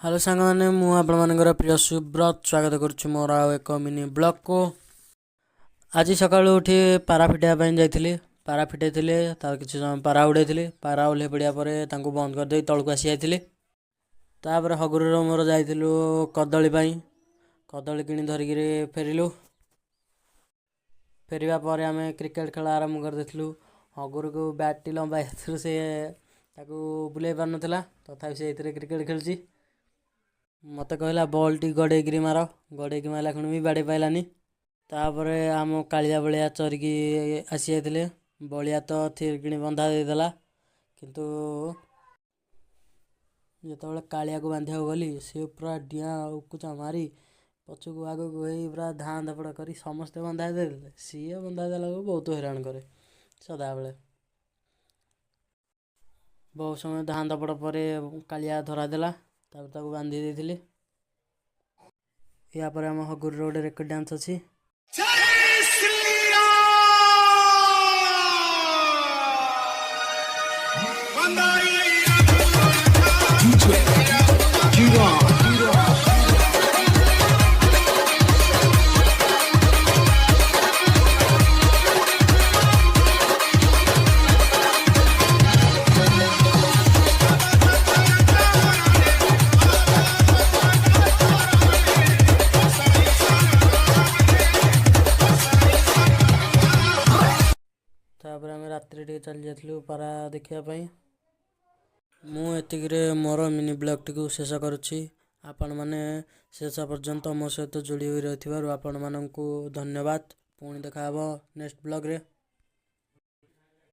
Hello सांग मैंने मुझे प्रिय सुब्रत स्वागत करुच्ची मोर आउ एक मिनी ब्लॉग को। आज सका उठी पारा फिटाइवाई जाइली। पारा फिटाई तार किसी समय पारा उड़ाई। पारा ओह्ल पड़ा पर बंद करदे तलू आसी जाइली। तापर हगुर मोर जाइलु कदली कदली कि धरिक फेरिलु। फेरिया पर आम क्रिकेट खेल आरंभ करदेलु। हगुर को बैट टी लंबा से बुलाई पार ना तथा से क्रिकेट खेलुची। मत कहला बॉल टी गड़ेक मार गड़ेक मारला खुण भी बाड़े पाइलानी। तापर आम कालिया बलिया चरिकी आसी जाते। बलिया तो थिर कि बंधा देदेला किंतु जो कालिया को बांधा गली सी पूरा डिया उकुचा मारी पछक आग को पूरा धाँ धपड़ कर समस्ते बंधा दे सी बंधा देला बहुत हैरान करे सदा बेले। बहुत समय धाँ धपड़ पर कालिया धरादेला तापर बांधी देती। या पर आम हगुर रोड रेकर्ड डांस अच्छी। तापर आम रात्रि चली जाइलु पारा देखापी। मुझे मोर मिनी ब्लॉग टी शेष करुच्ची। आपण मैंने शेष पर्यंत मो सहित जोड़ी हुई रही आपण मानू धन्यवाद। पुणी देखा नेक्स्ट ब्लॉग रे।